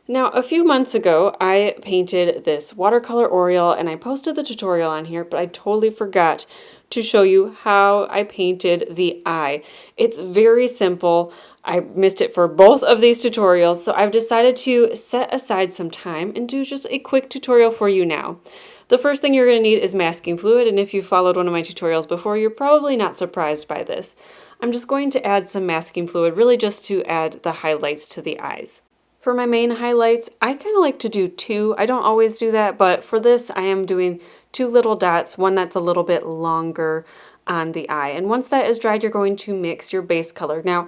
Now, a few months ago, I painted this watercolor Oriole and I posted the tutorial on here, but I totally forgot to show you how I painted the eye. It's very simple. I missed it for both of these tutorials, so I've decided to set aside some time and do just a quick tutorial for you now. The first thing you're going to need is masking fluid, and if you followed one of my tutorials before, you're probably not surprised by this. I'm just going to add some masking fluid, really just to add the highlights to the eyes. For my main highlights, I kind of like to do two. I don't always do that, but for this I am doing two little dots, one that's a little bit longer on the eye. And once that is dried, you're going to mix your base color. Now,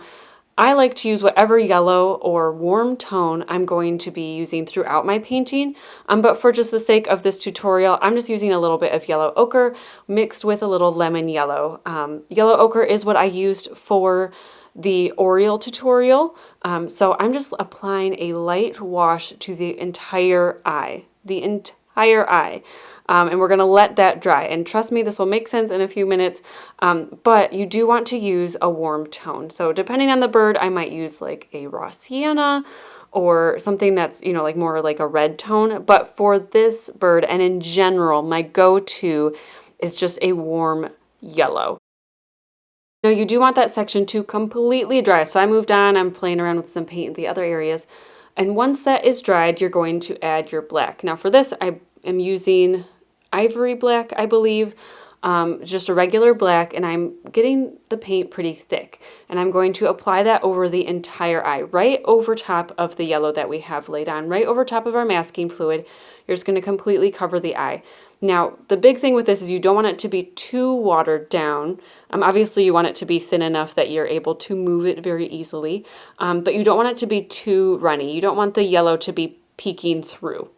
I like to use whatever yellow or warm tone I'm going to be using throughout my painting, but for just the sake of this tutorial, I'm just using a little bit of yellow ochre mixed with a little lemon yellow. Yellow ochre is what I used for the Oriole tutorial, so I'm just applying a light wash to the entire eye, and we're going to let that dry. And trust me, this will make sense in a few minutes, but you do want to use a warm tone. So depending on the bird, I might use like a raw sienna or something that's, like more like a red tone. But for this bird and in general, my go-to is just a warm yellow. Now you do want that section to completely dry. So I moved on, I'm playing around with some paint in the other areas. And once that is dried, you're going to add your black. Now for this, I am using ivory black, I believe, just a regular black, and I'm getting the paint pretty thick. And I'm going to apply that over the entire eye, right over top of the yellow that we have laid on, right over top of our masking fluid. You're just going to completely cover the eye. Now, the big thing with this is you don't want it to be too watered down. Obviously, you want it to be thin enough that you're able to move it very easily, but you don't want it to be too runny. You don't want the yellow to be peeking through.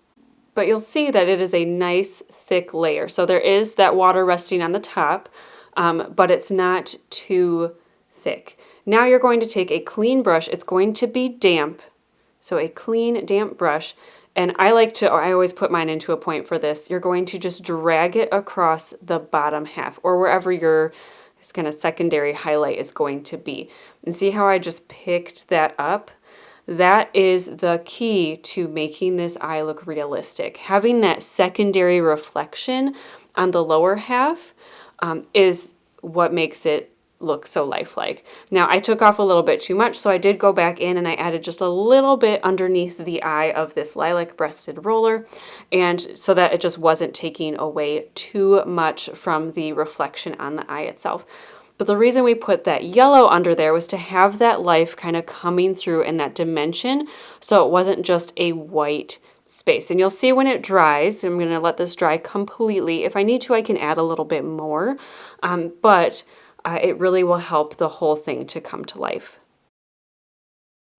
But you'll see that it is a nice thick layer. So there is that water resting on the top, but it's not too thick. Now you're going to take a clean brush. It's going to be damp, so a clean, damp brush. And I always put mine into a point for this. You're going to just drag it across the bottom half or wherever your kind of secondary highlight is going to be. And see how I just picked that up? That is the key to making this eye look realistic. Having that secondary reflection on the lower half is what makes it look so lifelike. Now I took off a little bit too much, so I did go back in and I added just a little bit underneath the eye of this lilac breasted roller, and so that it just wasn't taking away too much from the reflection on the eye itself. But the reason we put that yellow under there was to have that life kind of coming through in that dimension, so it wasn't just a white space. And you'll see when it dries, I'm going to let this dry completely. If I need to, I can add a little bit more, but it really will help the whole thing to come to life.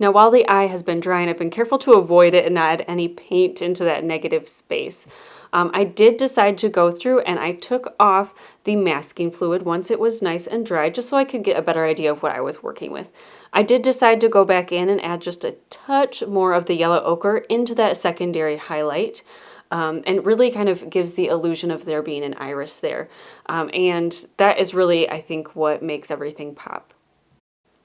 Now, while the eye has been drying, I've been careful to avoid it and not add any paint into that negative space. I did decide to go through and I took off the masking fluid once it was nice and dry, just so I could get a better idea of what I was working with. I did decide to go back in and add just a touch more of the yellow ochre into that secondary highlight. And really kind of gives the illusion of there being an iris there. And that is really, I think, what makes everything pop.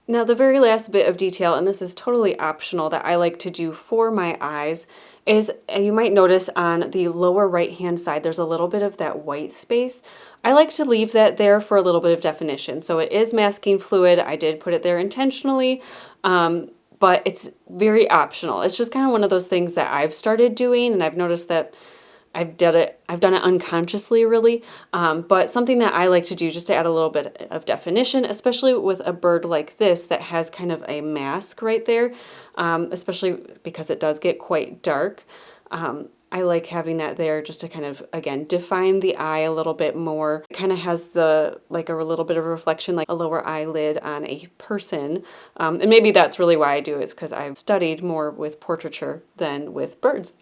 Now, the very last bit of detail, and this is totally optional, that I like to do for my eyes is, you might notice on the lower right-hand side, there's a little bit of that white space. I like to leave that there for a little bit of definition. So it is masking fluid. I did put it there intentionally. But it's very optional. It's just kind of one of those things that I've started doing, and I've noticed that I've done it unconsciously, really, but something that I like to do just to add a little bit of definition, especially with a bird like this that has kind of a mask right there, especially because it does get quite dark. I like having that there just to kind of, again, define the eye a little bit more. It kind of has like a little bit of a reflection, like a lower eyelid on a person. And maybe that's really why I do it, is because I've studied more with portraiture than with birds.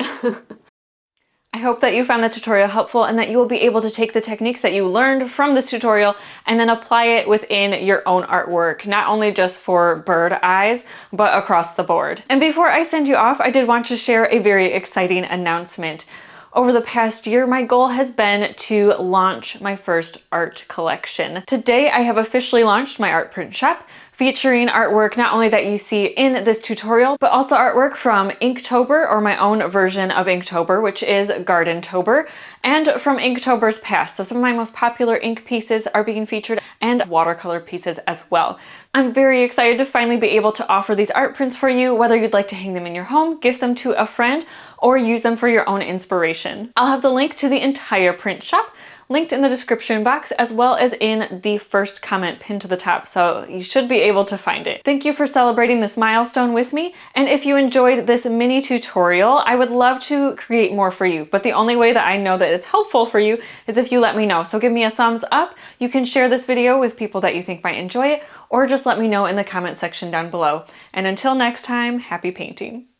I hope that you found the tutorial helpful and that you will be able to take the techniques that you learned from this tutorial and then apply it within your own artwork, not only just for bird eyes, but across the board. And before I send you off, I did want to share a very exciting announcement. Over the past year, my goal has been to launch my first art collection. Today, I have officially launched my art print shop. featuring artwork not only that you see in this tutorial, but also artwork from Inktober, or my own version of Inktober, which is Gardentober, and from Inktober's past. So some of my most popular ink pieces are being featured, and watercolor pieces as well. I'm very excited to finally be able to offer these art prints for you, whether you'd like to hang them in your home, gift them to a friend, or use them for your own inspiration. I'll have the link to the entire print shop linked in the description box, as well as in the first comment pinned to the top, so you should be able to find it. Thank you for celebrating this milestone with me, and if you enjoyed this mini tutorial, I would love to create more for you, but the only way that I know that it's helpful for you is if you let me know. So give me a thumbs up, you can share this video with people that you think might enjoy it, or just let me know in the comment section down below. And until next time, happy painting!